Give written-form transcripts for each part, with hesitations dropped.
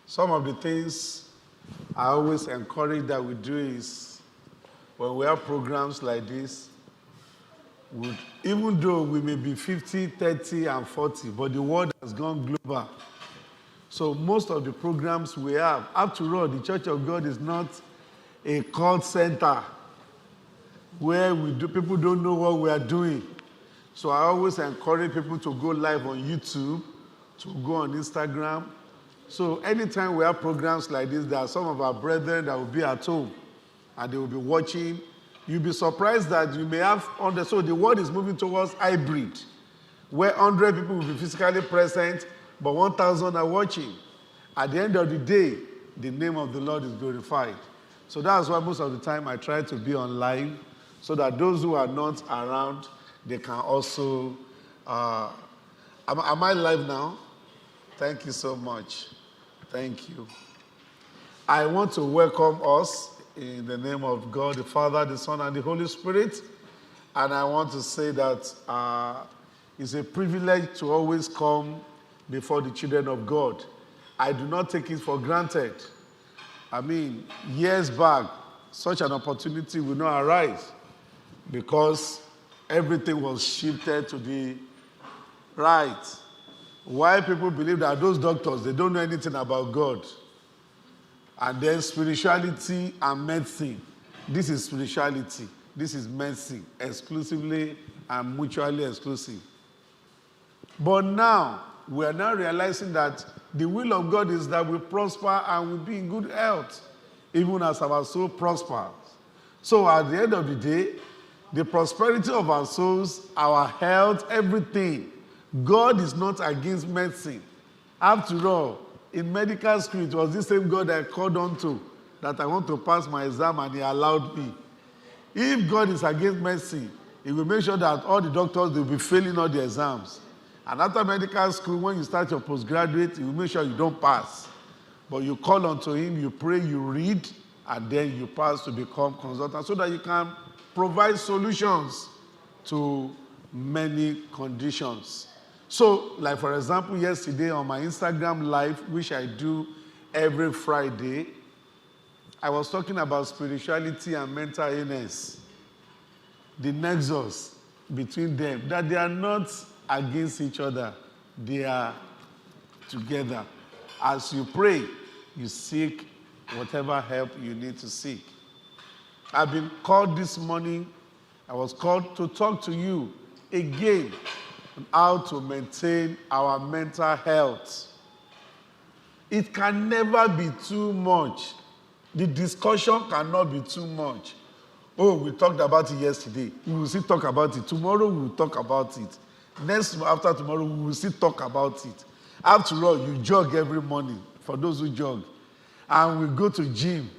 Some of the things I always encourage that we do is when we have programs like this, even though we may be 50, 30, and 40, but the world has gone global. So most of the programs we have, after all, the Church of God is not a call center where people don't know what we are doing. So I always encourage people to go live on YouTube, to go on Instagram. So anytime we have programs like this, there are some of our brethren that will be at home and they will be watching. You'll be surprised that you may have, so the world is moving towards hybrid, where 100 people will be physically present, but 1,000 are watching. At the end of the day, the name of the Lord is glorified. So that's why most of the time I try to be online, so that those who are not around, they can also... am I live now? Thank you so much. Thank you. I want to welcome us in the name of God, the Father, the Son, and the Holy Spirit. And I want to say that it's a privilege to always come before the children of God. I do not take it for granted. I mean, years back, such an opportunity will not arise because everything was shifted to the right. Why people believe that those doctors, they don't know anything about God. And then spirituality and medicine. This is spirituality. This is medicine, exclusively and mutually exclusive. But now, we are now realizing that the will of God is that we prosper and we be in good health, even as our soul prospers. So at the end of the day, the prosperity of our souls, our health, everything, God is not against medicine. After all, in medical school, it was the same God I called on to, that I want to pass my exam, and he allowed me. If God is against medicine, he will make sure that all the doctors will be failing all the exams. And after medical school, when you start your postgraduate, he will make sure you don't pass. But you call unto him, you pray, you read, and then you pass to become consultant, so that you can provide solutions to many conditions. So, like for example, yesterday on my Instagram live, which I do every Friday, I was talking about spirituality and mental illness, the nexus between them, that they are not against each other, they are together. As you pray, you seek whatever help you need to seek. I've been called this morning, I was called to talk to you again on how to maintain our mental health. It can never be too much. The discussion cannot be too much. Oh, we talked about it yesterday. We will still talk about it. Tomorrow we will talk about it. Next, after tomorrow, we will still talk about it. After all, you jog every morning, for those who jog. And we go to gym.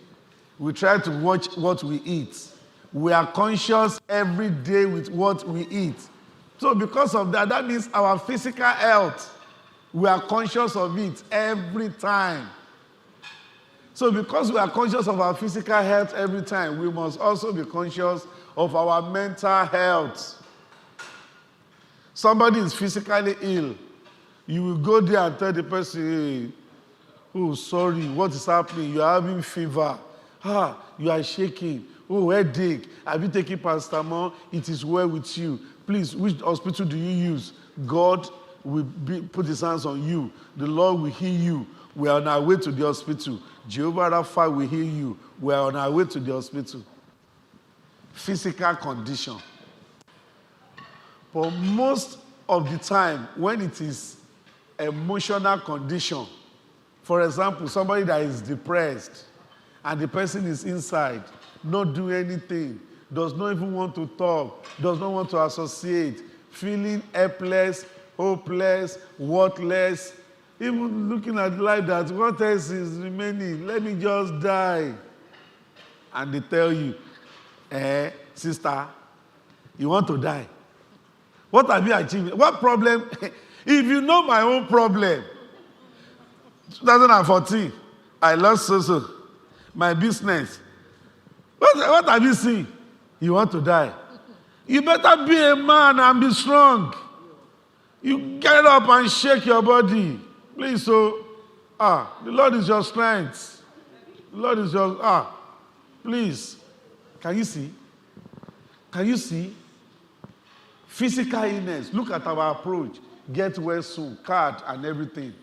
We try to watch what we eat. We are conscious every day with what we eat. So because of that, that means our physical health, we are conscious of it every time. So because we are conscious of our physical health every time, we must also be conscious of our mental health. Somebody is physically ill. You will go there and tell the person, hey, oh, sorry, what is happening? You are having fever. You are shaking. Oh, headache. Have you taken paracetamol? It is well with you. Please, which hospital do you use? God will put his hands on you. The Lord will heal you. We are on our way to the hospital. Jehovah Rapha will heal you. We are on our way to the hospital. Physical condition. But most of the time, when it is emotional condition, for example, somebody that is depressed, and the person is inside, not doing anything, does not even want to talk, does not want to associate, feeling helpless, hopeless, worthless, even looking at life that what else is remaining? Let me just die. And they tell you, sister, you want to die? What have you achieved? What problem? If you know my own problem, 2014, I lost so my business. What have you seen? You want to die? You better be a man and be strong. You get up and shake your body. Please, so The Lord is your strength. The Lord is your, please. Can you see? Can you see? Physical illness. Look at our approach. Get well soon, card and everything.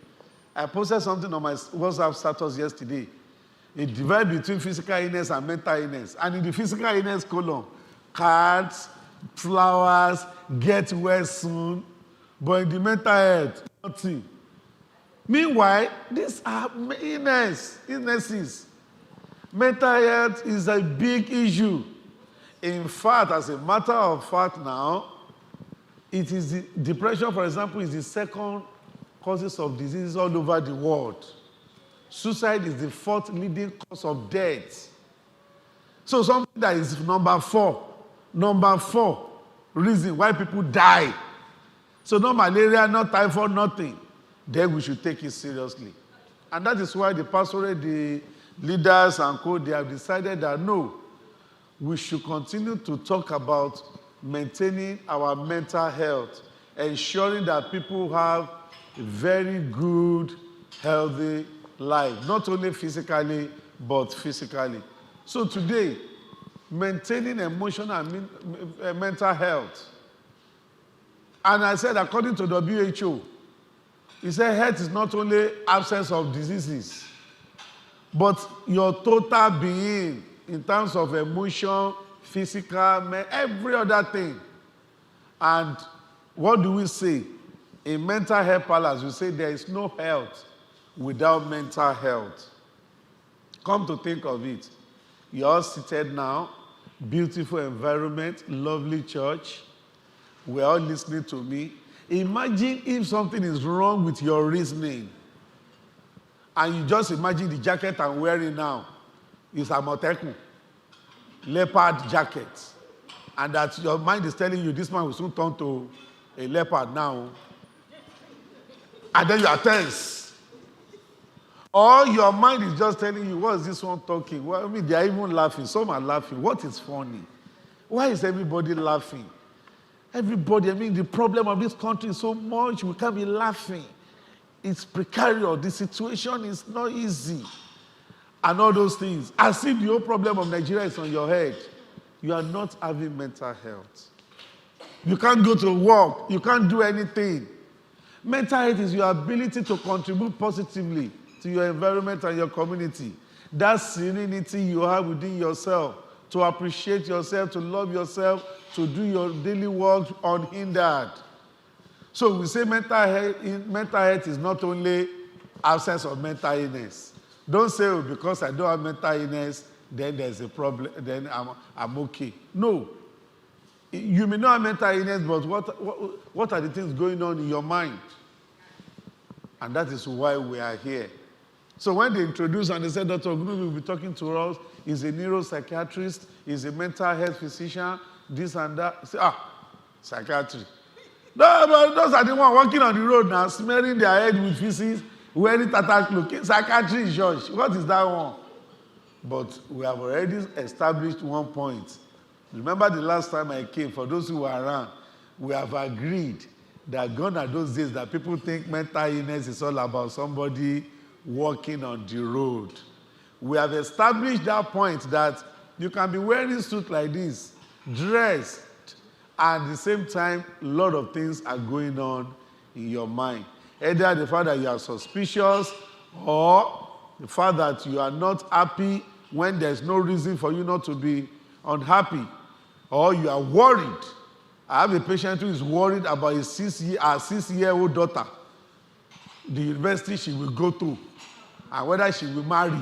I posted something on my WhatsApp status yesterday. A divide between physical illness and mental illness. And in the physical illness column, cards, flowers, get well soon. But in the mental health, nothing. Meanwhile, these are illnesses. Mental health is a big issue. In fact, as a matter of fact now, it is depression, for example, is the second causes of diseases all over the world. Suicide is the fourth leading cause of death. So something that is number four reason why people die. So no malaria, no typhoid, nothing. Then we should take it seriously. And that is why the pastorate, the leaders and co, they have decided that no, we should continue to talk about maintaining our mental health, ensuring that people have a very good, healthy life, not only physically, but physically. So today, maintaining emotional and mental health. And I said, according to WHO, he said health is not only absence of diseases, but your total being in terms of emotion, physical, every other thing. And what do we say? In mental health palace, we say there is no health without mental health. Come to think of it, you're all seated now, beautiful environment, lovely church. We're all listening to me. Imagine if something is wrong with your reasoning. And you just imagine the jacket I'm wearing now is a Amotekun, leopard jacket. And that your mind is telling you this man will soon turn to a leopard now. And then you are tense. Or your mind is just telling you, what is this one talking? Well, I mean, they are even laughing. Some are laughing. What is funny? Why is everybody laughing? Everybody, I mean, the problem of this country is so much, we can't be laughing. It's precarious. The situation is not easy. And all those things. As if the whole problem of Nigeria is on your head. You are not having mental health. You can't go to work. You can't do anything. Mental health is your ability to contribute positively to your environment and your community. That serenity you have within yourself, to appreciate yourself, to love yourself, to do your daily work unhindered. So we say mental health is not only absence of mental illness. Don't say, oh, because I don't have mental illness, then there's a problem, then I'm okay. No. You may not have mental illness, but what are the things going on in your mind? And that is why we are here. So when they introduced and they said, Dr. Ogunnubi will be talking to us, he's a neuropsychiatrist, he's a mental health physician, this and that. Say, psychiatry. No, but those are the ones walking on the road now, smearing their head with feces, wearing tata cloak. Psychiatry is church. What is that one? But we have already established one point. Remember the last time I came, for those who were around, we have agreed that gone are those days that people think mental illness is all about somebody walking on the road. We have established that point that you can be wearing a suit like this, dressed, and at the same time, a lot of things are going on in your mind. Either the fact that you are suspicious or the fact that you are not happy when there's no reason for you not to be unhappy, or you are worried. I have a patient who is worried about his 6-year-old daughter, the university she will go to, and whether she will marry,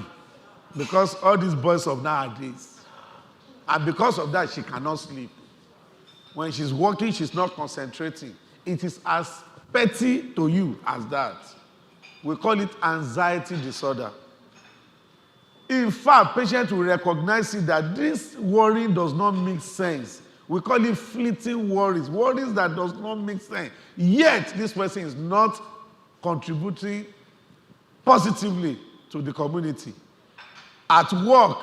because all these boys of nowadays. And because of that, she cannot sleep. When she's working, she's not concentrating. It is as petty to you as that. We call it anxiety disorder. In fact, patients will recognize it that this worrying does not make sense. We call it fleeting worries that does not make sense. Yet, this person is not contributing positively to the community. At work,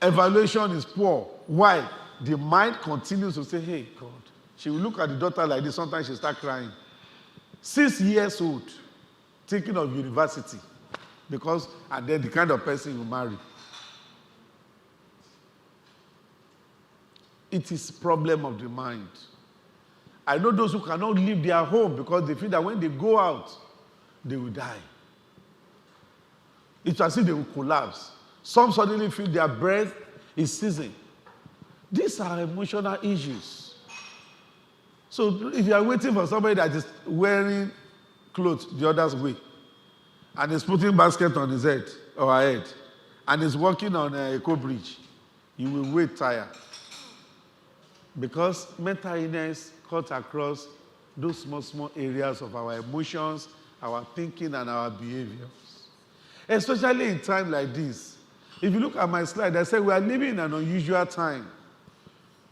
evaluation is poor. Why? The mind continues to say, hey, God. She will look at the daughter like this. Sometimes she'll start crying. 6 years old, thinking of university. Because, and then the kind of person you marry. It is a problem of the mind. I know those who cannot leave their home because they feel that when they go out, they will die. It's as if they will collapse. Some suddenly feel their breath is ceasing. These are emotional issues. So if you are waiting for somebody that is wearing clothes the other's way, and is putting basket on his head or her head, and is walking on a Eco Bridge, you will wait tired. Because mental illness cuts across those small areas of our emotions, our thinking, and our behaviors. Especially in time like this. If you look at my slide, I said we are living in an unusual time.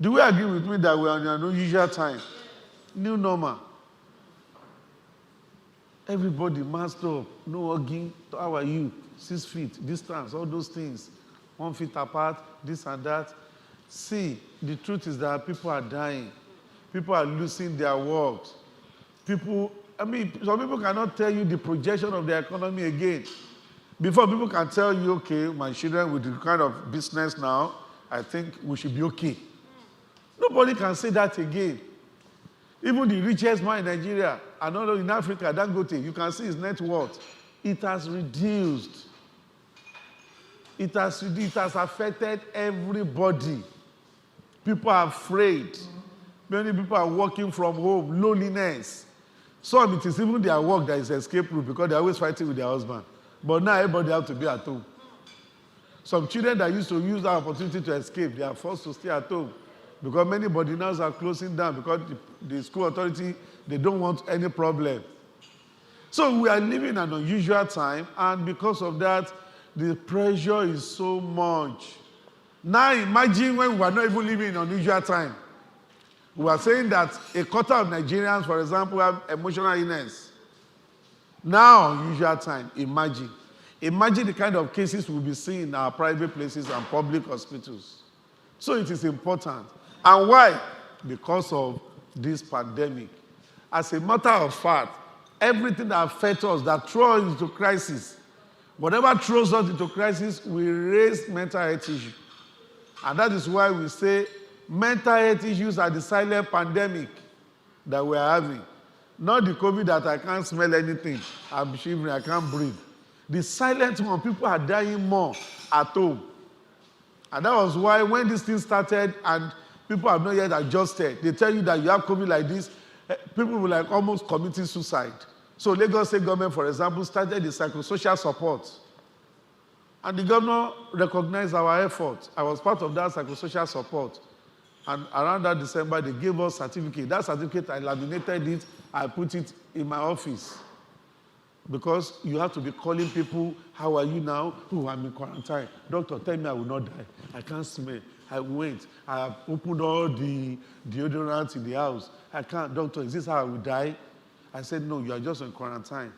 Do you agree with me that we are in an unusual time? New normal. Everybody masked up, no hugging. How are you? 6 feet, distance, all those things. 1 feet apart, this and that. See, the truth is that people are dying. People are losing their works. Some people cannot tell you the projection of the economy again. Before people can tell you, okay, my children with the kind of business now, I think we should be okay. Nobody can say that again. Even the richest man in Nigeria, and all in Africa, Dangote, you can see his net worth. It has reduced. It has affected everybody. People are afraid. Many people are working from home, loneliness. Some, it is even their work that is escape route because they're always fighting with their husband. But now everybody has to be at home. Some children that used to use that opportunity to escape, they are forced to stay at home. Because many boarding are closing down because the school authority, they don't want any problem. So we are living in an unusual time, and because of that, the pressure is so much. Now imagine when we are not even living in an unusual time. We are saying that a quarter of Nigerians, for example, have emotional illness. Now, unusual time, imagine. Imagine the kind of cases we'll be seeing in our private places and public hospitals. So it is important. And why? Because of this pandemic. As a matter of fact, everything that affects us, that throws us into crisis, whatever throws us into crisis, we raise mental health issues. And that is why we say mental health issues are the silent pandemic that we are having. Not the COVID that I can't smell anything, I'm shivering, I can't breathe. The silent one, people are dying more at home. And that was why when this thing started and people have not yet adjusted, they tell you that you have COVID like this, people will like almost committing suicide. So Lagos State government, for example, started the psychosocial support. And the governor recognized our effort. I was part of that psychosocial support. And around that December, they gave us certificate. That certificate, I laminated it, I put it in my office. Because you have to be calling people, how are you now? Oh, I'm in quarantine. Doctor, tell me I will not die. I can't smell. I went. I have opened all the deodorants in the house. I can't. Doctor, is this how I will die? I said, no, you are just in quarantine.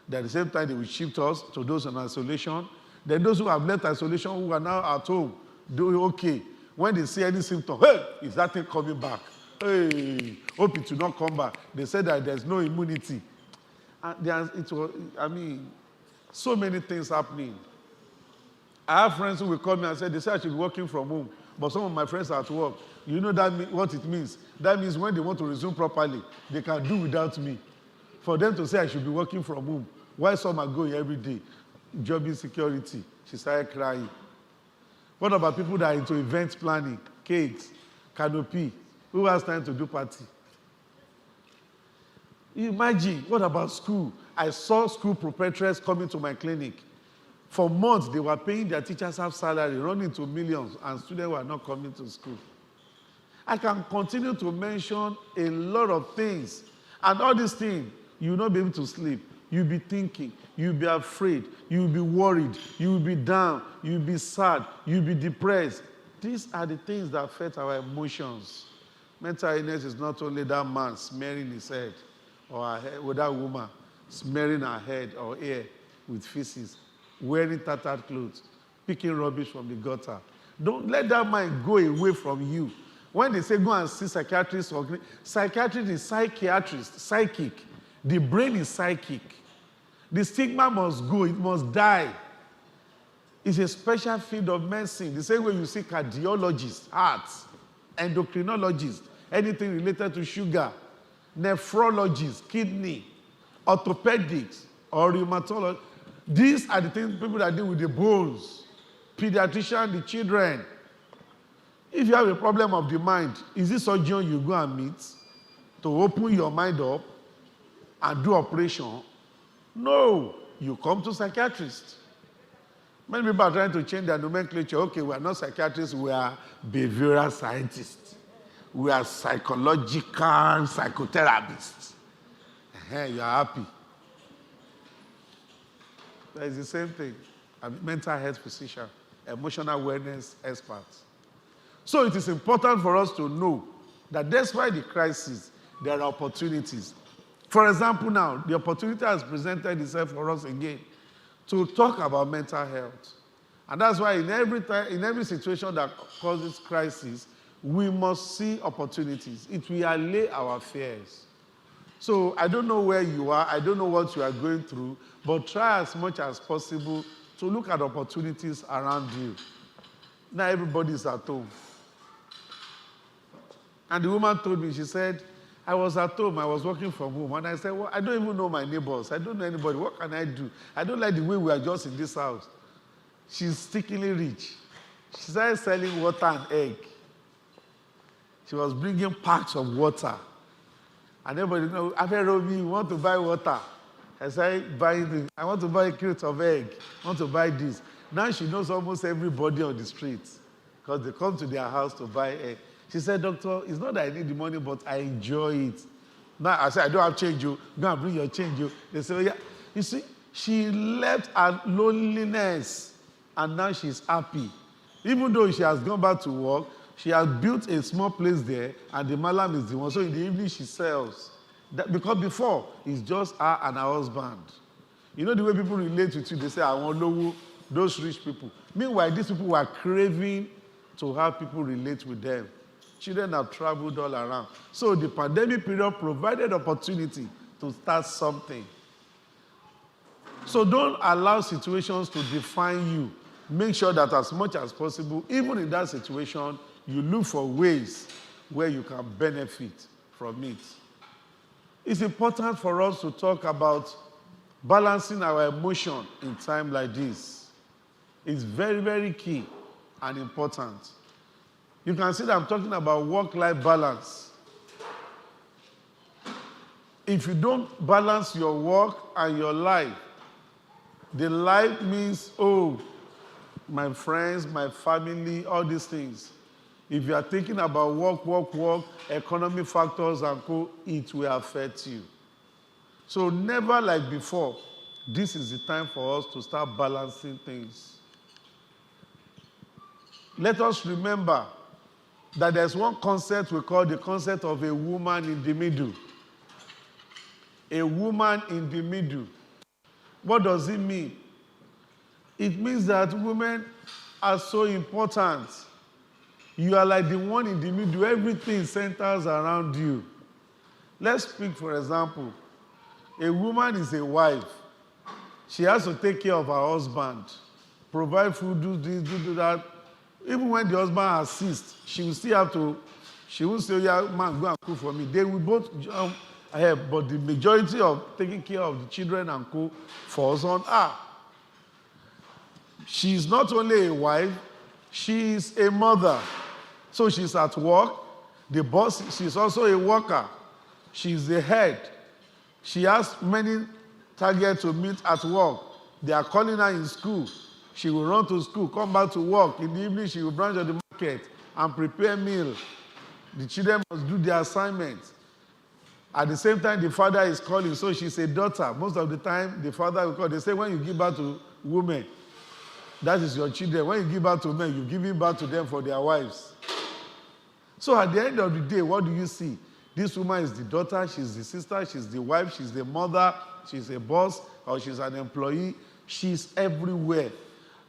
Then at the same time, they will shift us to those in isolation. Then those who have left isolation, who are now at home, do okay. When they see any symptom, hey, is that thing coming back? Hey, hope it will not come back. They said that there's no immunity. And so many things happening. I have friends who will call me and say, they say I should be working from home. But some of my friends are at work. You know what it means? That means when they want to resume properly, they can do without me. For them to say I should be working from home, while some are going every day, job insecurity, she started crying. What about people that are into event planning, cakes, canopy? Who has time to do party? Imagine, what about school? I saw school proprietors coming to my clinic. For months, they were paying their teachers half salary, running to millions, and students were not coming to school. I can continue to mention a lot of things. And all these things, you will not be able to sleep. You'll be thinking, you'll be afraid, you'll be worried, you'll be down, you'll be sad, you'll be depressed. These are the things that affect our emotions. Mental illness is not only that man smearing his head, or her head, with that woman smearing her head or hair with feces, wearing tattered clothes, picking rubbish from the gutter. Don't let that mind go away from you. When they say go and see psychiatrist, psychiatrist is psychiatrist, psychic. The brain is psychic. The stigma must go, it must die. It's a special field of medicine. The same way you see cardiologists, hearts, endocrinologists, anything related to sugar, nephrologists, kidney, orthopedics, or rheumatology. These are the things people that deal with the bones, pediatrician, the children. If you have a problem of the mind, is this surgeon you go and meet to open your mind up and do operation? No, you come to psychiatrists. Many people are trying to change their nomenclature. Okay, we are not psychiatrists, we are behavioral scientists. We are psychological psychotherapists. You are happy. That is the same thing. I'm a mental health physician, emotional wellness expert. So it is important for us to know that despite the crisis, there are opportunities. For example, now, the opportunity has presented itself for us again to talk about mental health. And that's why in every situation that causes crisis, we must see opportunities. It will allay our fears. So I don't know where you are, I don't know what you are going through, but try as much as possible to look at opportunities around you. Now everybody is at home. And the woman told me, she said, I was at home, I was working from home. And I said, well, I don't even know my neighbors. I don't know anybody. What can I do? I don't like the way we are just in this house. She's stickily rich. She started selling water and egg. She was bringing packs of water. And everybody knows, Aferobi, you want to buy water? I said, I want to buy a crate of egg. I want to buy this. Now she knows almost everybody on the streets because they come to their house to buy egg. She said, doctor, it's not that I need the money, but I enjoy it. Now, I said, I don't have change, you. Go and bring your change, you. They say, oh, yeah. You see, she left her loneliness, and now she's happy. Even though she has gone back to work, she has built a small place there, and the malam is the one. So in the evening, she sells. Because before, it's just her and her husband. You know the way people relate with you, they say, I want low, those rich people. Meanwhile, these people were craving to have people relate with them. Children have traveled all around. So the pandemic period provided opportunity to start something. So don't allow situations to define you. Make sure that as much as possible, even in that situation, you look for ways where you can benefit from it. It's important for us to talk about balancing our emotion in time like this. It's very, very key and important. You can see that I'm talking about work-life balance. If you don't balance your work and your life, the life means, oh, my friends, my family, all these things. If you are thinking about work, economic factors and co, it will affect you. So never like before, this is the time for us to start balancing things. Let us remember that there's one concept we call the concept of a woman in the middle. A woman in the middle. What does it mean? It means that women are so important. You are like the one in the middle. Everything centers around you. Let's speak, for example. A woman is a wife. She has to take care of her husband, provide food, do this, do that. Even when the husband assists, she will still have to, she won't say, yeah, man, go and cook for me. They will both jump ahead, but the majority of taking care of the children and cook falls on her. She is not only a wife, she is a mother. So she's at work. The boss, she's also a worker. She's the head. She has many targets to meet at work. They are calling her in school. She will run to school, come back to work. In the evening, she will branch at the market and prepare meal. The children must do their assignments. At the same time, the father is calling, so she's a daughter. Most of the time, the father will call. They say when you give birth to women, that is your children. When you give birth to men, you're giving birth to them for their wives. So at the end of the day, what do you see? This woman is the daughter, she's the sister, she's the wife, she's the mother, she's a boss, or she's an employee. She's everywhere.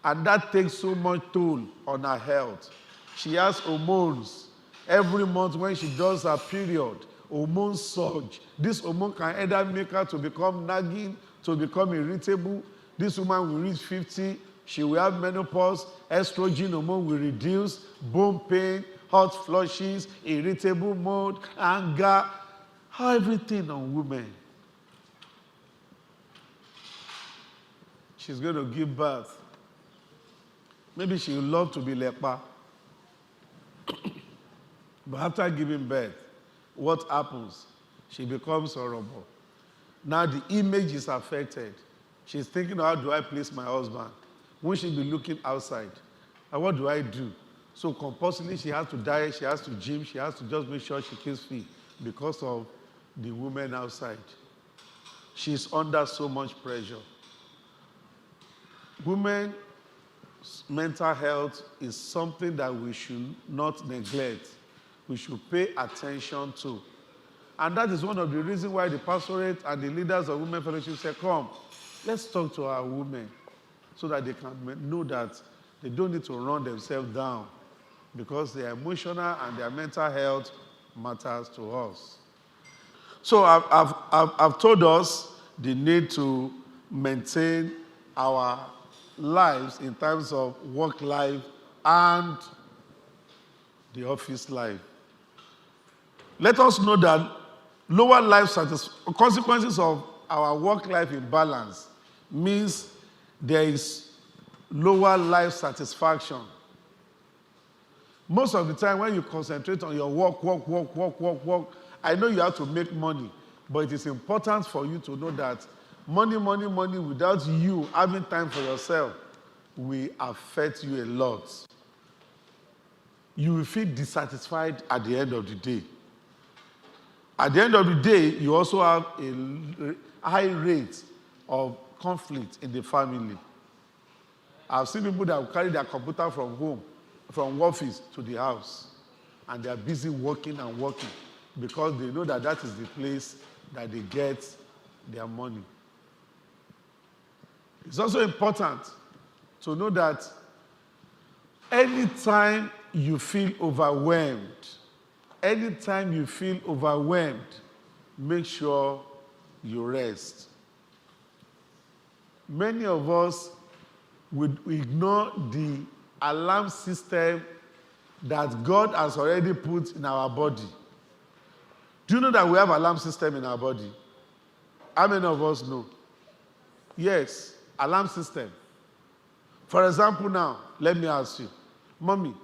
And that takes so much toll on her health. She has hormones. Every month when she does her period, hormones surge. This hormone can either make her to become nagging to become irritable. This woman will reach 50, she will have menopause, estrogen hormone will reduce, bone pain, hot flushes, irritable mood, anger, everything on women. She's going to give birth. Maybe she would love to be leper. But after giving birth, what happens? She becomes horrible. Now the image is affected. She's thinking, how do I place my husband? Won't she be looking outside? And what do I do? So compulsively, she has to diet, she has to gym, she has to just make sure she keeps fit because of the women outside. She's under so much pressure. Women's mental health is something that we should not neglect. We should pay attention to. And that is one of the reasons why the pastorate and the leaders of Women Fellowship say, come, let's talk to our women so that they can know that they don't need to run themselves down because their emotional and their mental health matters to us. So I've told us the need to maintain our lives in terms of work life and the office life. Let us know that lower life consequences of our work-life imbalance means there is lower life satisfaction. Most of the time when you concentrate on your work, I know you have to make money, but it is important for you to know that money without you having time for yourself will affect you a lot. You will feel dissatisfied at the end of the day. At the end of the day, you also have a high rate of conflict in the family. I've seen people that will carry their computer from home, from office to the house, and they are busy working because they know that that is the place that they get their money. It's also important to know that anytime you feel overwhelmed, make sure you rest. Many of us would ignore the alarm system that God has already put in our body. Do you know that we have alarm system in our body? How many of us know? Yes, alarm system. For example now, let me ask you, Mommy,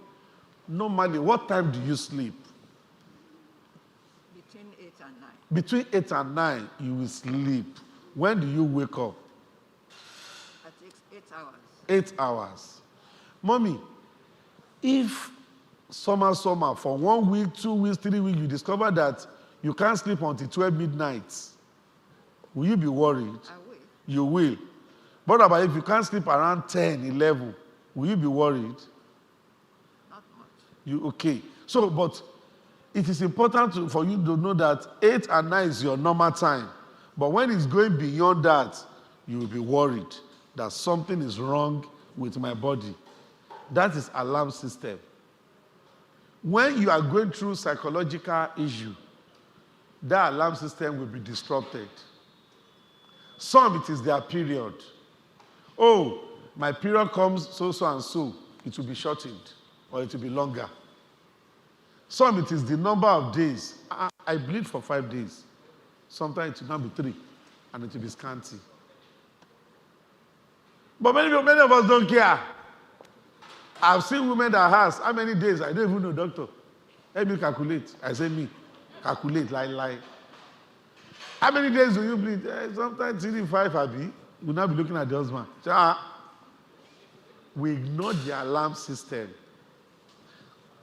normally what time do you sleep? Between 8 and 9. Between 8 and 9, you will sleep. When do you wake up? That takes 8 hours. 8 hours. Mommy, if summer, for 1 week, 2 weeks, 3 weeks, you discover that you can't sleep until 12 midnight, will you be worried? I will. You will. But about if you can't sleep around 10, 11, will you be worried? Not much. You okay. So, but it is important for you to know that 8 and 9 is your normal time. But when it's going beyond that, you will be worried that something is wrong with my body. That is alarm system. When you are going through psychological issue, that alarm system will be disrupted. Some, it is their period. Oh, my period comes so and so, it will be shortened or it will be longer. Some, it is the number of days. I bleed for 5 days. Sometimes it will not be 3 and it will be scanty. But many of us don't care. I've seen women that ask, how many days? I don't even know, doctor. Help me calculate. I say, me, calculate, lie. How many days do you bleed? Sometimes 3, 5, Abi. We'll not be looking at the husband. We ignore the alarm system.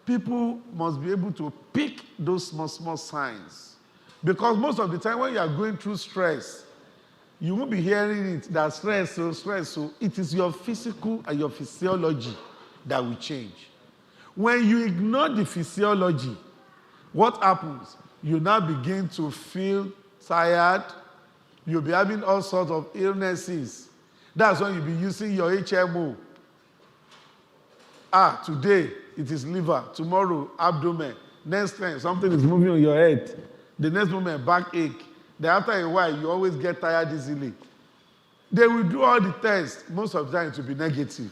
People must be able to pick those small signs. Because most of the time when you are going through stress, you won't be hearing it, that stress. So it is your physical and your physiology that will change. When you ignore the physiology, what happens? You now begin to feel tired. You'll be having all sorts of illnesses. That's when you'll be using your HMO. Today it is liver, tomorrow abdomen, next time something is moving on your head, the next moment backache. Then after a while you always get tired easily. They will do all the tests. Most of the time it will be negative.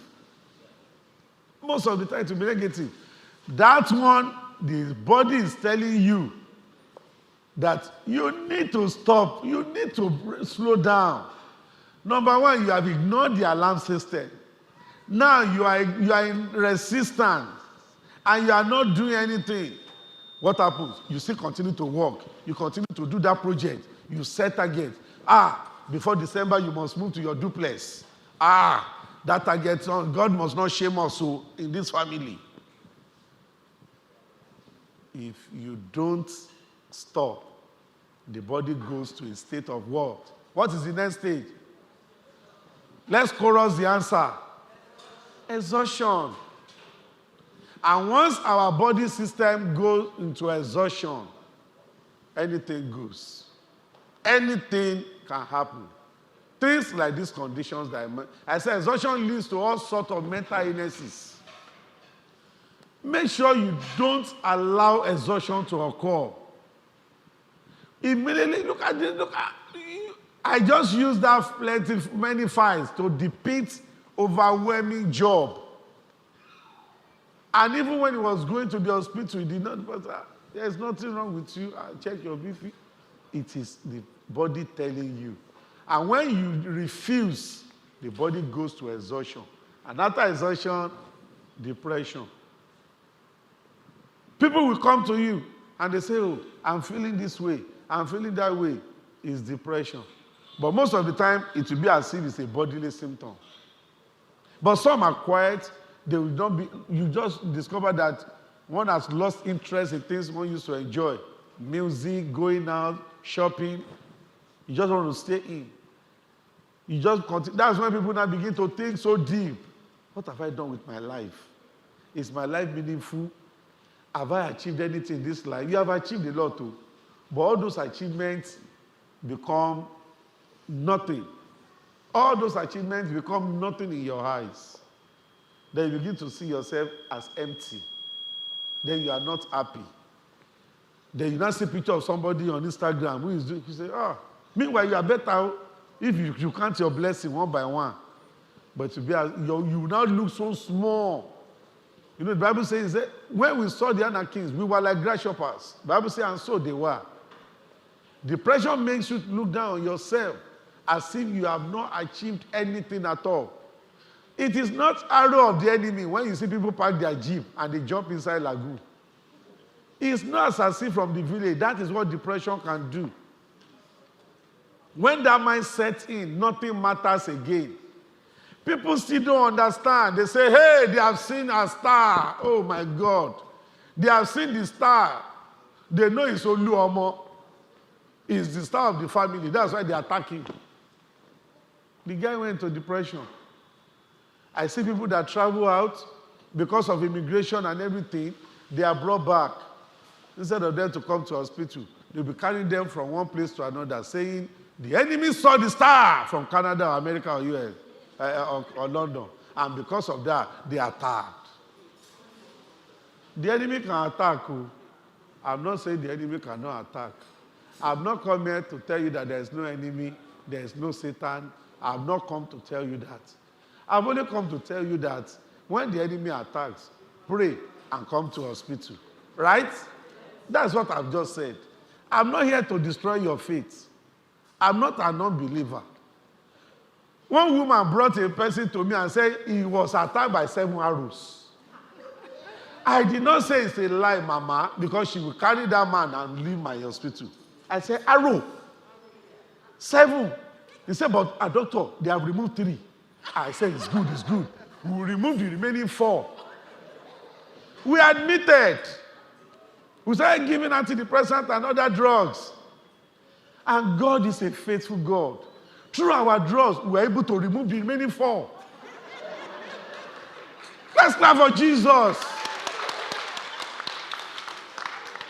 Most of the time it will be negative. That one, the body is telling you that you need to stop. You need to slow down. Number one, you have ignored the alarm system. Now you are in resistance and you are not doing anything. What happens? You still continue to work. You continue to do that project. You set target. Before December, you must move to your duplex. That target, God must not shame us in this family. If you don't stop, the body goes to a state of what? What is the next stage? Let's chorus the answer. Exhaustion. And once our body system goes into exhaustion, anything goes. Anything can happen. Things like these conditions that I said, exhaustion leads to all sorts of mental illnesses. Make sure you don't allow exhaustion to occur. Immediately, look at I just used that many files to depict overwhelming job. And even when he was going to the hospital, he did not, but there's nothing wrong with you. Check your BP. It is the body telling you. And when you refuse, the body goes to exhaustion. And after exhaustion, depression. People will come to you and they say, oh, I'm feeling this way. I'm feeling that way. It's depression. But most of the time, it will be as if it's a bodily symptom. But some are quiet. They will not be. You just discover that one has lost interest in things one used to enjoy. Music, going out, shopping. You just want to stay in. You just continue. That's when people now begin to think so deep. What have I done with my life? Is my life meaningful? Have I achieved anything in this life? You have achieved a lot too. But all those achievements become nothing. All those achievements become nothing in your eyes. Then you begin to see yourself as empty. Then you are not happy. Then you now see a picture of somebody on Instagram who is doing, you say, meanwhile you are better if you count your blessing one by one. But you now look so small. You know, the Bible says that when we saw the other kings, we were like grasshoppers. The Bible says, and so they were. Depression makes you look down on yourself as if you have not achieved anything at all. It is not arrow of the enemy when you see people park their jeep and they jump inside lagoon. It's not as if from the village. That is what depression can do. When that mind sets in, nothing matters again. People still don't understand. They say, hey, they have seen a star. Oh, my God. They have seen the star. They know it's Oluseun. It's the star of the family. That's why they attack him. The guy went into depression. I see people that travel out because of immigration and everything, they are brought back. Instead of them to come to hospital, they'll be carrying them from one place to another, saying, the enemy saw the star from Canada or America or US or London. And because of that, they attacked. The enemy can attack. I'm not saying the enemy cannot attack. I've not come here to tell you that there is no enemy, there is no Satan. I've not come to tell you that. I've only come to tell you that when the enemy attacks, pray and come to hospital. Right? That's what I've just said. I'm not here to destroy your faith. I'm not an unbeliever. One woman brought a person to me and said he was attacked by 7 arrows. I did not say it's a lie, Mama, because she will carry that man and leave my hospital. I said, arrow. 7. He said, but doctor, they have removed 3. I said, it's good, it's good. We will remove the remaining 4. We admitted. We started giving antidepressants and other drugs. And God is a faithful God. Through our drugs, we were able to remove the remaining 4. Let's clap for Jesus.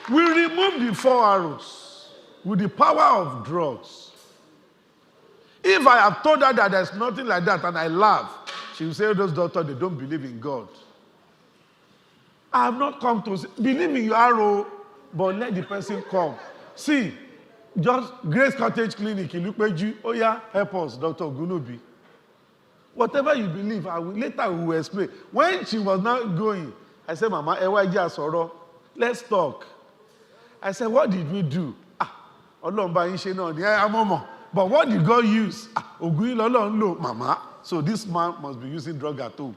We removed the 4 arrows with the power of drugs. If I have told her that there's nothing like that and I laugh, she will say, oh, those doctors, they don't believe in God. I have not come to say, believe in your arrow, but let the person come. See, Just Grace Cottage Clinic, Ilupeju, oh yeah, help us, Dr. Ogunnubi. Whatever you believe, later we will explain. When she was not going, I said, Mama, let's talk. I said, what did we do? But what did God use? Mama. So this man must be using drug at home.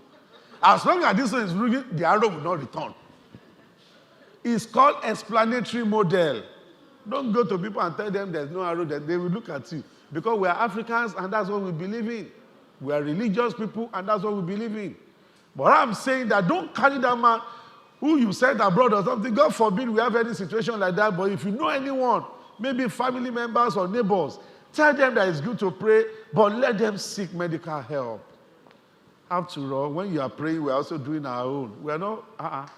As long as this one is working, the arrow will not return. It's called explanatory model. Don't go to people and tell them there's no arrow, that they will look at you. Because we are Africans and that's what we believe in. We are religious people and that's what we believe in. But I'm saying that don't carry that man who you sent abroad or something. God forbid we have any situation like that. But if you know anyone, maybe family members or neighbors, tell them that it's good to pray, but let them seek medical help. After all, when you are praying, we are also doing our own. We are not,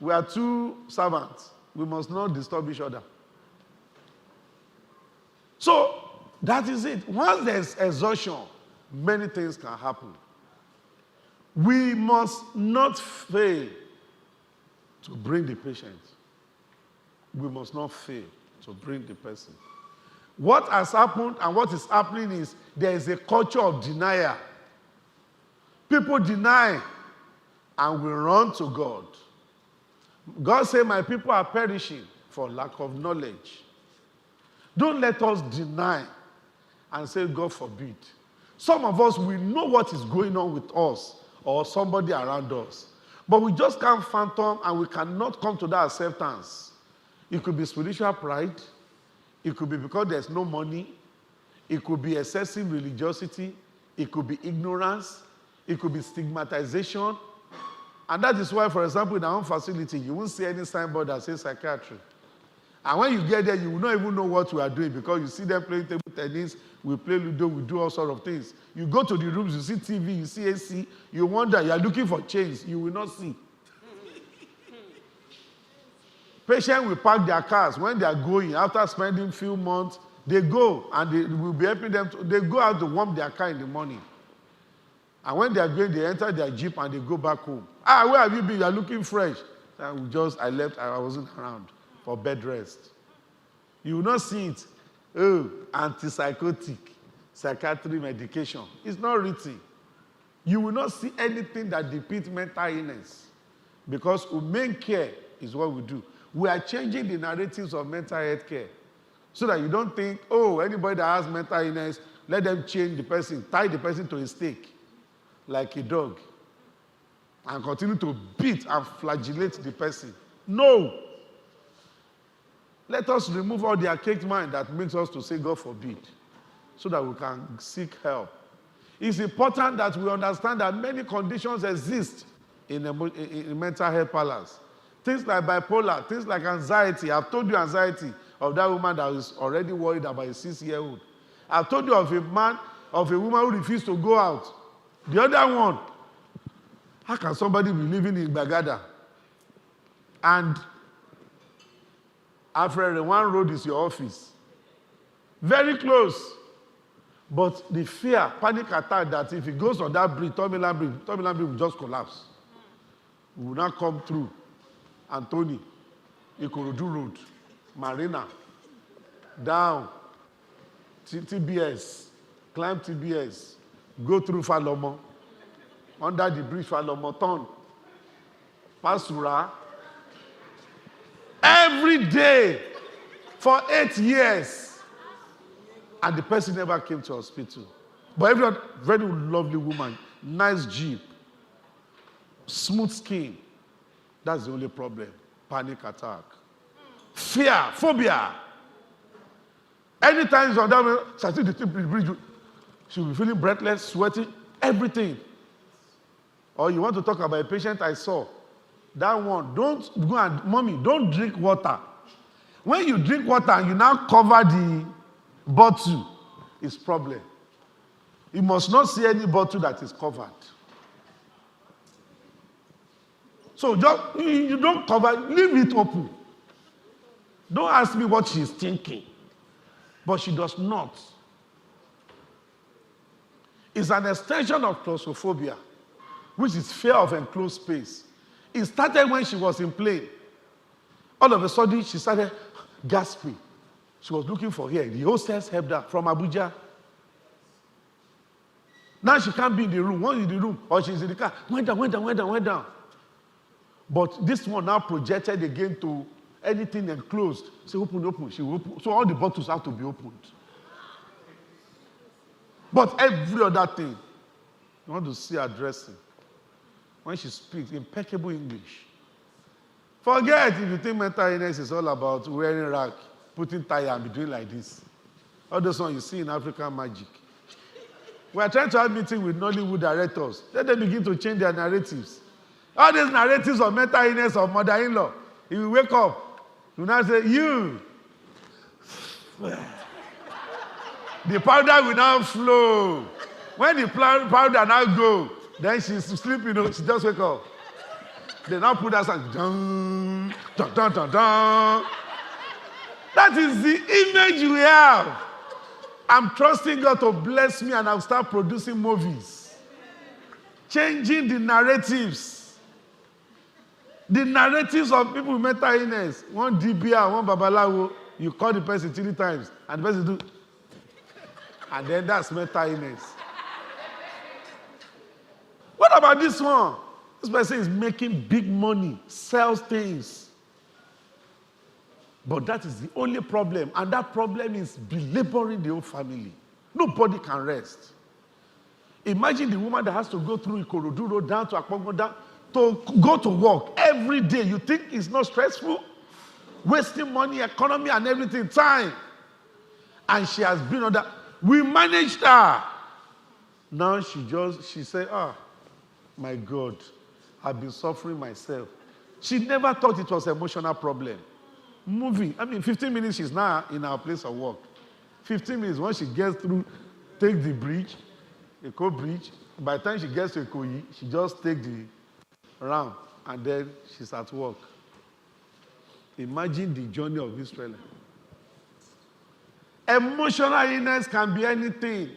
we are two servants. We must not disturb each other. So, that is it. Once there's exhaustion, many things can happen. We must not fail to bring the patient. We must not fail to bring the person. What has happened and what is happening is there is a culture of denial. People deny and we run to God. God said, my people are perishing for lack of knowledge. Don't let us deny and say, God forbid. Some of us, we know what is going on with us or somebody around us. But we just can't fathom and we cannot come to that acceptance. It could be spiritual pride. It could be because there's no money. It could be excessive religiosity. It could be ignorance. It could be stigmatization. And that is why, for example, in our own facility, you won't see any signboard that says psychiatry. And when you get there, you will not even know what we are doing because you see them playing table tennis, we play Ludo, we do all sorts of things. You go to the rooms, you see TV, you see AC, you wonder, you are looking for chains, you will not see. Patients will park their cars when they are going, after spending a few months, they go and they will be helping them, they go out to warm their car in the morning. And when they are going, they enter their Jeep and they go back home. Where have you been? You are looking fresh. And I left, I wasn't around for bed rest. You will not see it. Oh, antipsychotic, psychiatric medication. It's not written. You will not see anything that depicts mental illness because humane care is what we do. We are changing the narratives of mental health care so that you don't think, oh, anybody that has mental illness, let them chain the person, tie the person to a stake like a dog and continue to beat and flagellate the person. No. Let us remove all the archaic mind that makes us to say, God forbid, so that we can seek help. It's important that we understand that many conditions exist in mental health parlors. Things like bipolar, things like anxiety. I've told you anxiety of that woman that is already worried about a 6-year-old. I've told you of a woman who refused to go out. The other one, how can somebody be living in Bagada and after one road is your office? Very close. But the fear, panic attack that if it goes on that bridge, Tomiland Bridge will just collapse. We will not come through Anthony, Ikorodu Road, Marina, down, TBS, climb TBS, go through Falomo, under the bridge Falomo, turn, pass Sura. Every day for 8 years. And the person never came to hospital. But everyone, very lovely woman, nice Jeep, smooth skin. That's the only problem. Panic attack. Fear, phobia. Anytime she's on that bridge, she'll be feeling breathless, sweating, everything. Or you want to talk about a patient I saw. That one, don't go and, mommy, don't drink water. When you drink water and you now cover the bottle, it's problem. You must not see any bottle that is covered. So just, you don't cover, leave it open. Don't ask me what she's thinking. But she does not. It's an extension of claustrophobia, which is fear of enclosed space. It started when she was in plane. All of a sudden, she started gasping. She was looking for hair. The hostess helped her from Abuja. Now she can't be in the room. Once in the room, or she's in the car, went down. But this one now projected again to anything enclosed. Say, open. She will open. So all the bottles have to be opened. But every other thing, you want to see her dressing. When she speaks, impeccable English. Forget if you think mental illness is all about wearing rag, putting tie and be doing like this. All those ones you see in African magic. We are trying to have meeting with Nollywood directors. Let them begin to change their narratives. All these narratives of mental illness of mother-in-law. If you wake up, you now say, you. The powder will now flow. When the powder now go, then she's sleeping, she just wake up. They now put that song, dun, dun, dun, dun, dun. That is the image we have. I'm trusting God to bless me and I'll start producing movies. Changing the narratives. The narratives of people with mental illness. One DBR, one Babalawo, you call the person 3 times and the person do. And then that's mental illness. What about this one? This person is making big money, sells things. But that is the only problem. And that problem is belaboring the whole family. Nobody can rest. Imagine the woman that has to go through Ikorodu Road down to Akpongo down to go to work every day. You think it's not stressful? Wasting money, economy and everything, time. And she has been on that. We managed her. Now she said, my God, I've been suffering myself. She never thought it was an emotional problem. Moving. 15 minutes she's now in our place of work. 15 minutes, once she gets through, take the bridge, Eko Bridge. By the time she gets to Ikoyi, she just take the round and then she's at work. Imagine the journey of Israel. Emotional illness can be anything.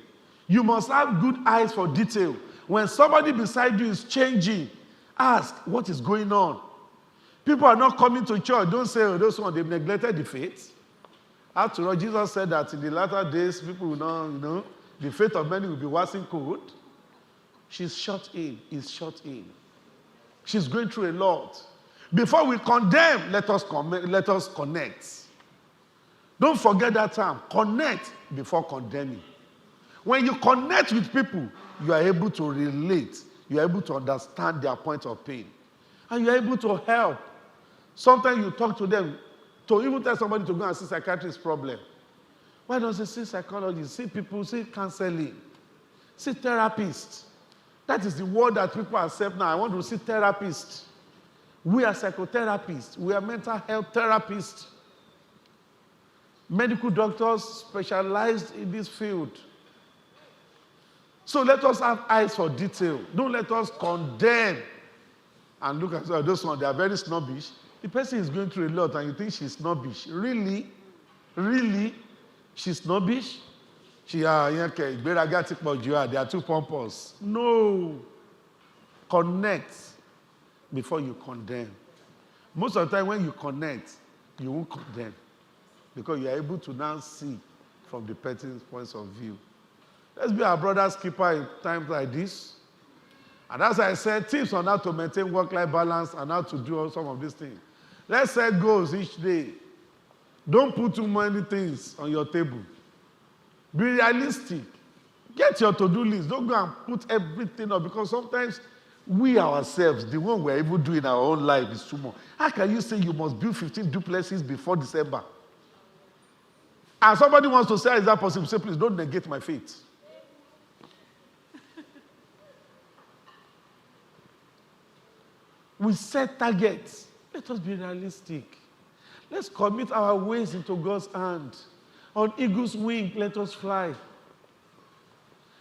You must have good eyes for detail. When somebody beside you is changing, ask what is going on. People are not coming to church. Don't say, those ones, they've neglected the faith. After all, Jesus said that in the latter days, people will not, the faith of many will be waxing cold. She's shut in. He's shut in. She's going through a lot. Before we condemn, let us connect. Don't forget that term. Connect before condemning. When you connect with people, you are able to relate. You are able to understand their point of pain. And you are able to help. Sometimes you talk to them, to even tell somebody to go and see psychiatrist problem. Why don't you see psychologists, see people, see counseling, see therapists? That is the word that people accept now. I want to see therapists. We are psychotherapists. We are mental health therapists. Medical doctors specialized in this field. So let us have eyes for detail. Don't let us condemn. And look at those ones, they are very snobbish. The person is going through a lot and you think she's snobbish. Really? Really? She's snobbish? They are too pompous. No. Connect before you condemn. Most of the time when you connect, you won't condemn. Because you are able to now see from the person's points of view. Let's be our brother's keeper in times like this. And as I said, tips on how to maintain work-life balance and how to do some of these things. Let's set goals each day. Don't put too many things on your table. Be realistic. Get your to-do list. Don't go and put everything up because sometimes we ourselves, the one we're able to do in our own life is too much. How can you say you must build 15 duplexes before December? And somebody wants to say, is that possible? Say, please don't negate my faith. We set targets. Let us be realistic. Let's commit our ways into God's hand. On eagle's wing, let us fly.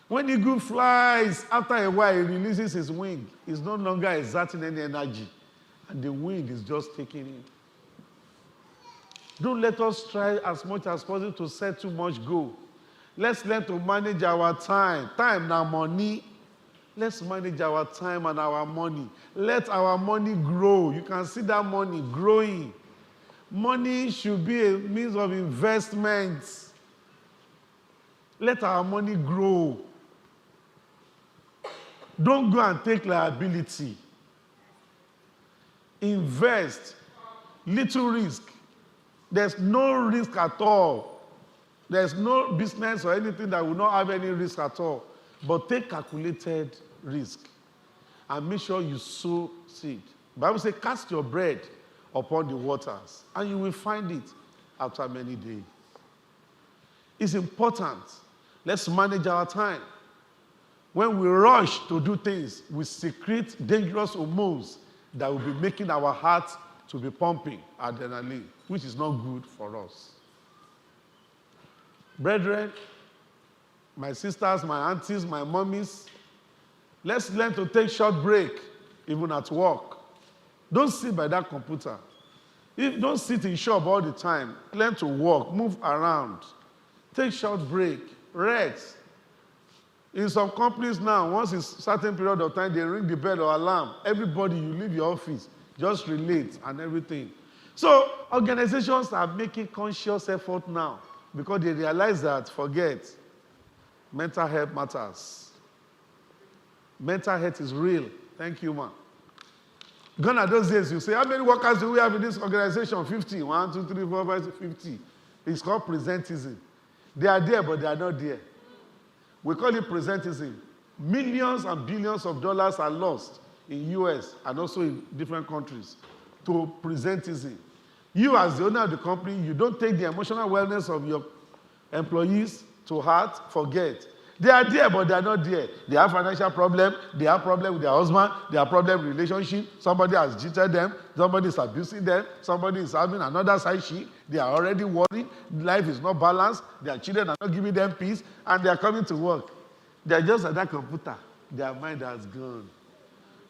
When eagle flies, after a while, he releases his wing. He's no longer exerting any energy. And the wing is just taking in. Don't let us try as much as possible to set too much goal. Let's learn to manage our time. Time now money. Let's manage our time and our money. Let our money grow. You can see that money growing. Money should be a means of investment. Let our money grow. Don't go and take liability. Invest. Little risk. There's no risk at all. There's no business or anything that will not have any risk at all. But take calculated risk. And make sure you sow seed. The Bible says, cast your bread upon the waters, and you will find it after many days. It's important. Let's manage our time. When we rush to do things, we secrete dangerous hormones that will be making our heart to be pumping adrenaline, which is not good for us. Brethren, my sisters, my aunties, my mummies, let's learn to take short break, even at work. Don't sit by that computer. Don't sit in shop all the time. Learn to walk, move around. Take short break, rest. In some companies now, once it's a certain period of time, they ring the bell or alarm. Everybody, you leave your office, just relate and everything. So organizations are making conscious effort now because they realize that, forget, mental health matters. Mental health is real. Thank you, man. Gone are those days, you say, how many workers do we have in this organization? 50. 1, 2, 3, 4, 5, 6, 50. It's called presentism. They are there, but they are not there. We call it presentism. Millions and billions of dollars are lost in US and also in different countries to presentism. You, as the owner of the company, you don't take the emotional wellness of your employees to heart, forget. They are there, but they are not there. They have financial problem. They have problem with their husband. They have problem with relationship. Somebody has cheated them. Somebody is abusing them. Somebody is having another side chick. They are already worried. Life is not balanced. Their children are not giving them peace, and they are coming to work. They are just at that computer. Their mind has gone.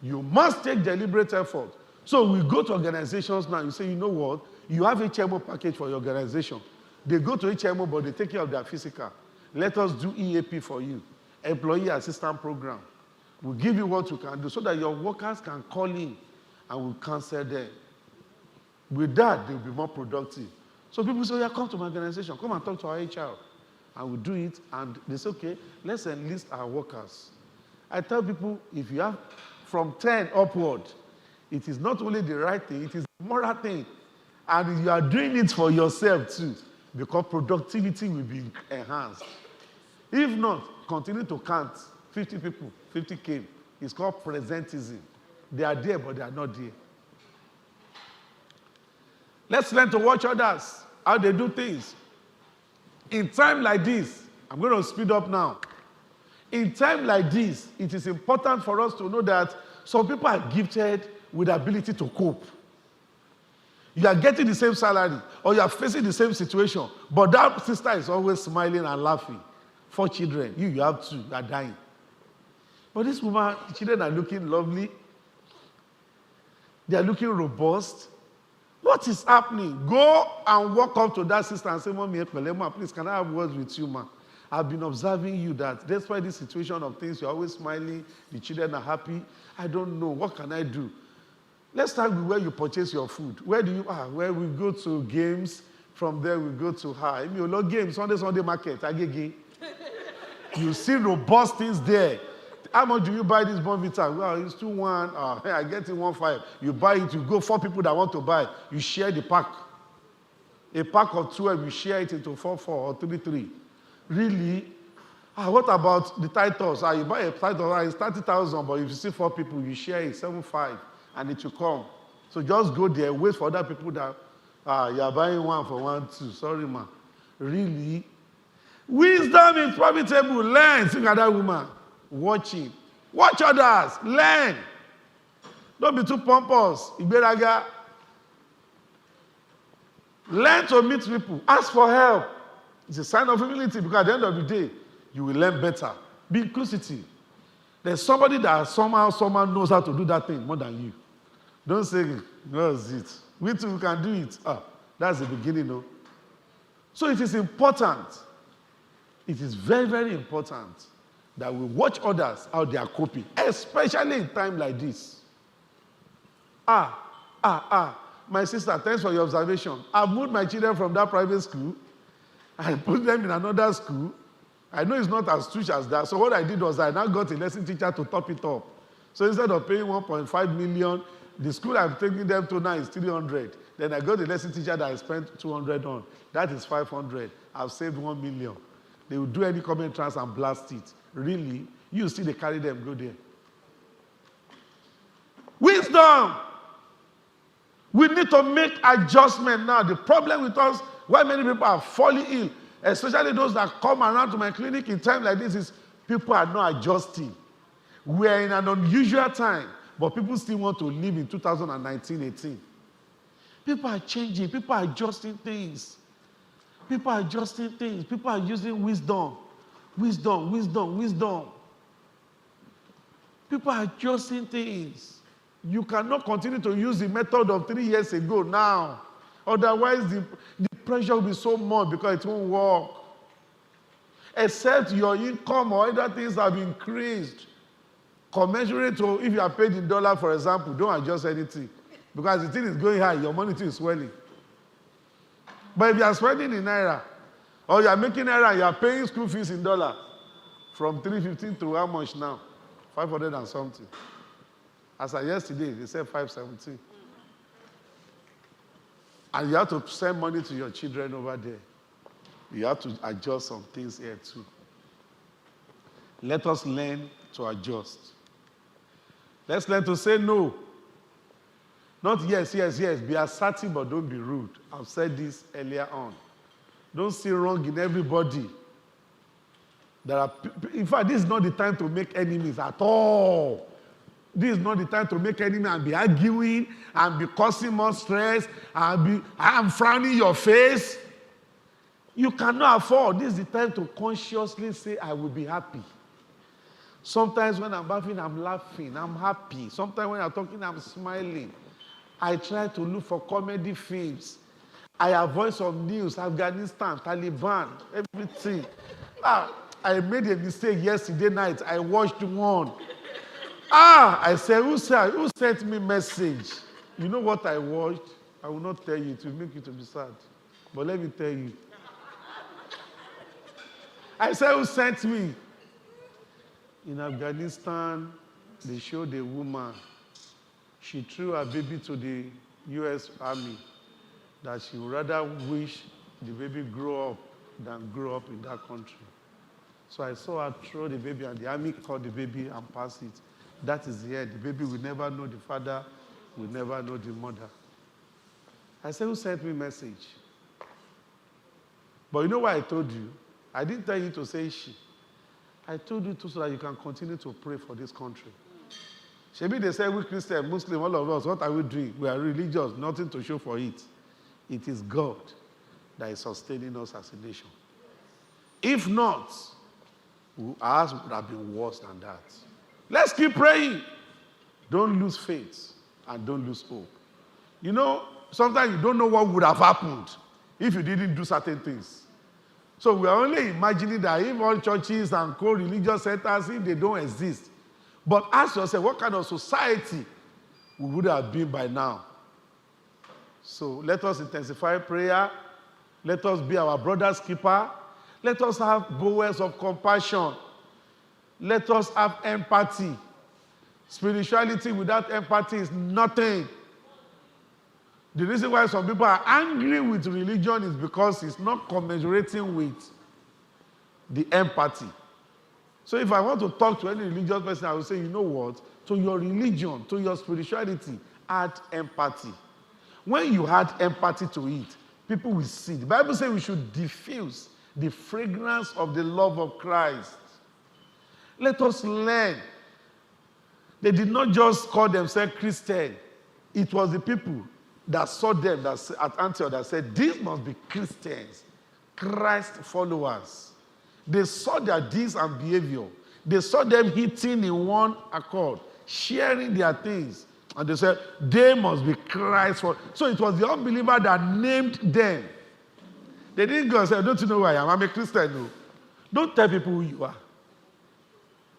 You must take deliberate effort. So we go to organizations now. You say, you know what? You have a HMO package for your organization. They go to HMO, but they take care of their physical. Let us do EAP for you, Employee Assistance Program. We'll give you what you can do so that your workers can call in and we'll cancel them. With that, they'll be more productive. So people say, yeah, come to my organization, come and talk to our HR. And we'll do it, and they say, okay, let's enlist our workers. I tell people, if you have from 10 upward, it is not only the right thing, it is the moral thing. And you are doing it for yourself too, because productivity will be enhanced. If not, continue to count 50 people, 50 came. It's called presentism. They are there, but they are not there. Let's learn to watch others, how they do things. In time like this, I'm going to speed up now. In time like this, it is important for us to know that some people are gifted with the ability to cope. You are getting the same salary, or you are facing the same situation, but that sister is always smiling and laughing. 4 children, you have 2, you are dying. But this woman, the children are looking lovely. They are looking robust. What is happening? Go and walk up to that sister and say, Mommy, please, can I have words with you, ma? I've been observing you that despite this situation of things, you're always smiling, the children are happy. I don't know, what can I do? Let's start with where you purchase your food. Where do you where we go to games, from there we go to high. You know, games, Sunday market, agege. You see robust things there. How much do you buy this Bonvita? Well, it's 2-1. Hey, I get it 1.5. You buy it, you go 4 people that want to buy. You share the pack. A pack of 12, you share it into 4-4 or 3-3. Really? What about the titles? You buy a title, it's 30,000, but if you see 4 people, you share it 7.5, and it will come. So just go there, wait for other people that you are buying 1 for 1, 2. Sorry, ma. Really? Wisdom is profitable. Learn. See that woman. Watching. Watch others. Learn. Don't be too pompous. Iberaga. Learn to meet people. Ask for help. It's a sign of humility because at the end of the day, you will learn better. Be inquisitive. There's somebody that someone knows how to do that thing more than you. Don't say, what's it? We too can do it. That's the beginning, no? So it is important. It is very, very important that we watch others how they are coping, especially in time like this. my sister, thanks for your observation. I've moved my children from that private school and put them in another school. I know it's not as huge as that. So what I did was I now got a lesson teacher to top it up. So instead of paying 1.5 million, the school I'm taking them to now is 300. Then I got a lesson teacher that I spent 200 on. That is 500. I've saved 1 million. They will do any comment trans and blast it. Really? You see they carry them, go there. Wisdom! We need to make adjustment now. The problem with us, why many people are falling ill, especially those that come around to my clinic in time like this, is people are not adjusting. We are in an unusual time, but people still want to live in 2019-18. People are changing. People are adjusting things. People are adjusting things. People are using wisdom. Wisdom, wisdom, wisdom. People are adjusting things. You cannot continue to use the method of 3 years ago now. Otherwise, the pressure will be so much because it won't work. Except your income or other things have increased. Commensurate to, if you are paid in dollar, for example, don't adjust anything. Because the thing is going high, your money is swelling. But if you are spending in naira, or you are making naira and you are paying school fees in dollar, from 315 to how much now? 500 and something. As of yesterday, they said 517. And you have to send money to your children over there. You have to adjust some things here too. Let us learn to adjust. Let's learn to say no. Not yes, yes, yes. Be assertive, but don't be rude. I've said this earlier on. Don't see wrong in everybody. In fact, this is not the time to make enemies at all. This is not the time to make enemies and be arguing and be causing more stress and I'm frowning your face. You cannot afford. This is the time to consciously say, I will be happy. Sometimes when I'm laughing, I'm laughing. I'm happy. Sometimes when I'm talking, I'm smiling. I try to look for comedy films. I avoid some news, Afghanistan, Taliban, everything. I made a mistake yesterday night. I watched one. I said, who sent me message? You know what I watched? I will not tell you. It will make you to be sad. But let me tell you. I said, who sent me? In Afghanistan, they showed a woman. She threw her baby to the U.S. Army. That she would rather wish the baby grow up than grow up in that country. So I saw her throw the baby, and the army caught the baby and passed it. That is the end. The baby will never know the father, will never know the mother. I said, who sent me a message? But you know why I told you? I didn't tell you to say she. I told you to so that you can continue to pray for this country. Maybe they say we Christian, Muslim, all of us, what are we doing? We are religious, nothing to show for it. It is God that is sustaining us as a nation. If not, ours would have been worse than that. Let's keep praying. Don't lose faith and don't lose hope. You know, sometimes you don't know what would have happened if you didn't do certain things. So we are only imagining that if all churches and co-religious centers, if they don't exist. But ask yourself, what kind of society we would have been by now? So let us intensify prayer. Let us be our brother's keeper. Let us have bowels of compassion. Let us have empathy. Spirituality without empathy is nothing. The reason why some people are angry with religion is because it's not commensurating with the empathy. So if I want to talk to any religious person, I will say, you know what? To your religion, to your spirituality, add empathy. When you add empathy to it, people will see. The Bible says we should diffuse the fragrance of the love of Christ. Let us learn. They did not just call themselves Christian. It was the people that saw them at Antioch that said, these must be Christians, Christ followers. They saw their deeds and behavior. They saw them hitting in one accord, sharing their things. And they said, they must be Christ followers. So it was the unbeliever that named them. They didn't go and say, don't you know who I am? I'm a Christian. No. Don't tell people who you are.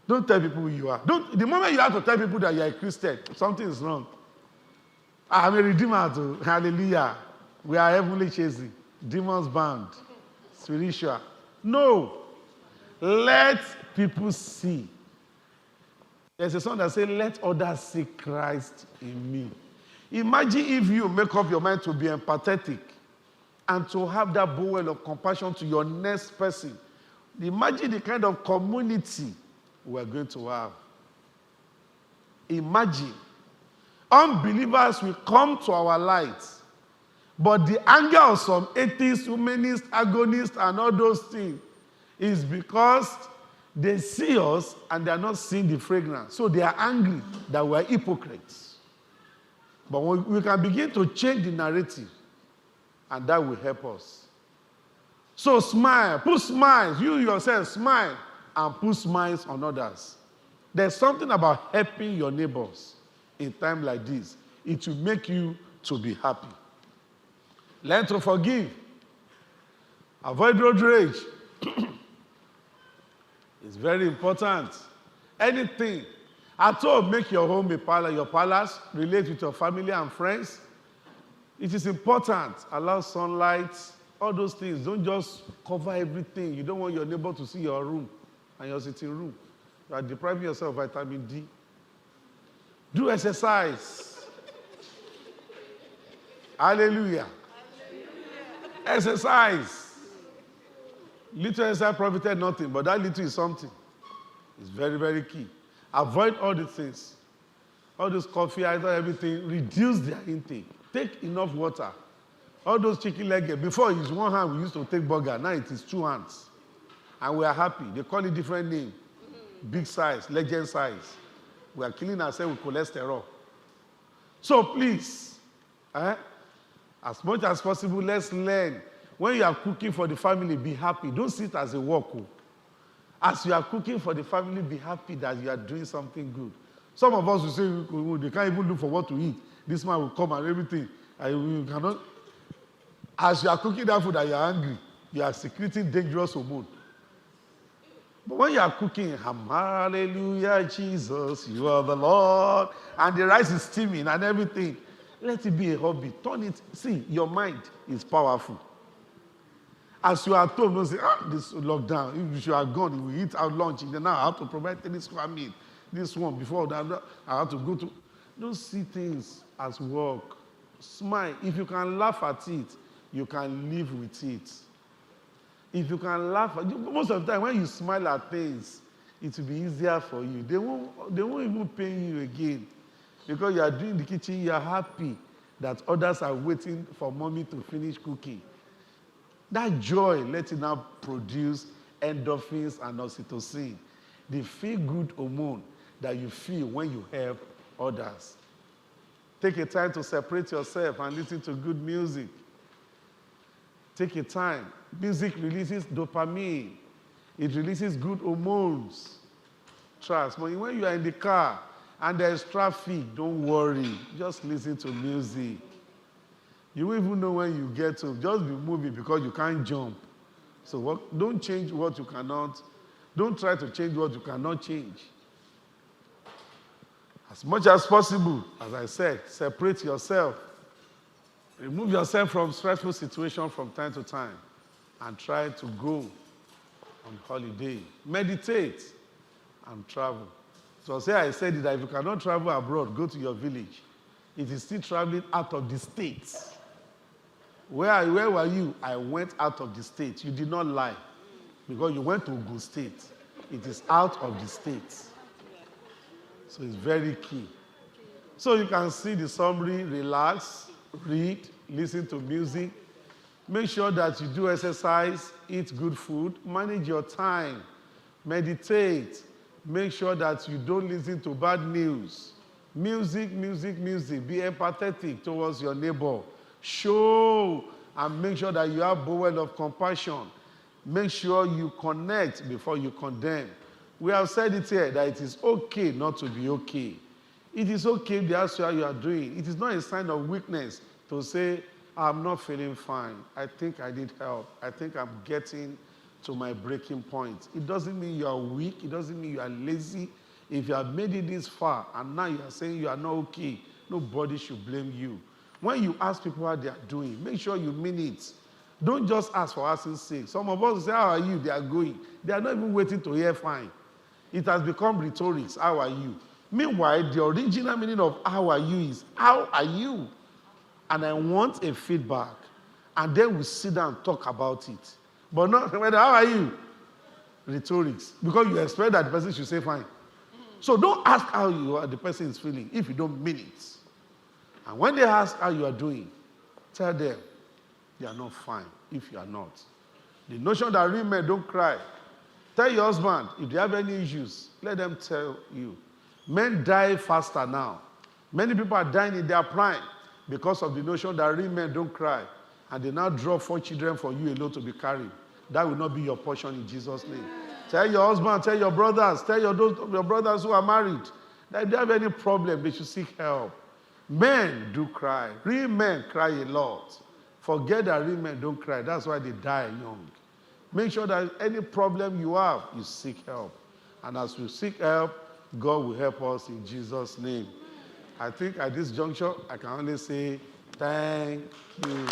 Don't tell people who you are. The moment you have to tell people that you're a Christian, something is wrong. I'm a redeemer too. Hallelujah. We are heavenly chasing. Demons bound. Spiritual. No. Let people see. There's a song that says, let others see Christ in me. Imagine if you make up your mind to be empathetic and to have that bowel of compassion to your next person. Imagine the kind of community we're going to have. Imagine. Unbelievers will come to our light. But the anger of some atheists, humanists, agonists, and all those things is because they see us and they are not seeing the fragrance. So they are angry that we are hypocrites. But we can begin to change the narrative, and that will help us. So smile, put smiles. You yourself smile and put smiles on others. There's something about helping your neighbors in time like this. It will make you to be happy. Learn to forgive. Avoid road rage. It's very important. Anything. At home, make your home a palace. Your palace, relate with your family and friends. It is important. Allow sunlight. All those things. Don't just cover everything. You don't want your neighbor to see your room and your sitting room. You are depriving yourself of vitamin D. Do exercise. Hallelujah. Exercise. Little exercise profited nothing, but that little is something. It's very, very key. Avoid all the things. All those coffee, everything. Reduce their intake. Take enough water. All those chicken legs. Before it was one hand we used to take burger. Now it is two hands. And we are happy. They call it different name. Big size, legend size. We are killing ourselves with cholesterol. So please, as much as possible, let's learn. When you are cooking for the family, be happy. Don't see it as a work. As you are cooking for the family, be happy that you are doing something good. Some of us will say, they can't even look for what to eat. This man will come and everything. You cannot. As you are cooking that food and you are angry, you are secreting dangerous hormone. But when you are cooking, hallelujah, Jesus, you are the Lord, and the rice is steaming and everything, let it be a hobby. Turn it. See, your mind is powerful. As you are told, don't say, this lockdown, if you are gone, we eat our lunch, and then now I have to provide 3 square meal. This one, before that, I have to go to. Don't see things as work. Smile. If you can laugh at it, you can live with it. If you can laugh, most of the time when you smile at things, it will be easier for you. They won't even pay you again. Because you are doing the kitchen, you are happy that others are waiting for mommy to finish cooking. That joy, let it now produce endorphins and oxytocin. The feel-good hormone that you feel when you help others. Take a time to separate yourself and listen to good music. Take a time. Music releases dopamine. It releases good hormones. Trust me. When you are in the car and there is traffic, don't worry. Just listen to music. You won't even know when you get to. Just be moving because you can't jump. So don't change what you cannot. Don't try to change what you cannot change. As much as possible, as I said, separate yourself. Remove yourself from stressful situations from time to time and try to go on holiday. Meditate and travel. So I said that if you cannot travel abroad, go to your village. It is still traveling out of the state. Where were you? I went out of the state. You did not lie because you went to Ogun State. It is out of the state. So it's very key. So you can see the summary, relax, read, listen to music. Make sure that you do exercise, eat good food, manage your time, meditate. Make sure that you don't listen to bad news. Music. Be empathetic towards your neighbor. Show and make sure that you have bowel of compassion. Make sure you connect before you condemn. We have said it here that it is okay not to be okay. It is okay if they ask you how you are doing. It is not a sign of weakness to say, I'm not feeling fine. I think I need help. I think I'm getting to my breaking point. It doesn't mean you are weak. It doesn't mean you are lazy. If you have made it this far and now you are saying you are not okay, Nobody should blame you. When you ask people how they are doing, make sure you mean it. Don't just ask for asking sake. Some of us say, how are you? They are going. They are not even waiting to hear fine. It has become rhetorics. How are you? Meanwhile, the original meaning of how are you is, how are you? And I want a feedback. And then we sit down and talk about it. But not, how are you? Rhetorics. Because you expect that the person should say fine. So don't ask how the person is feeling if you don't mean it. And when they ask how you are doing, tell them they are not fine if you are not. The notion that real men don't cry. Tell your husband, if they have any issues, let them tell you. Men die faster now. Many people are dying in their prime because of the notion that real men don't cry. And they now draw 4 children for you alone to be carried. That will not be your portion in Jesus' name. Tell your husband, tell your brothers, tell your brothers who are married that if they have any problem, they should seek help. Men do cry. Real men cry a lot. Forget that real men don't cry. That's why they die young. Make sure that any problem you have, you seek help. And as we seek help, God will help us in Jesus' name. I think at this juncture, I can only say thank you.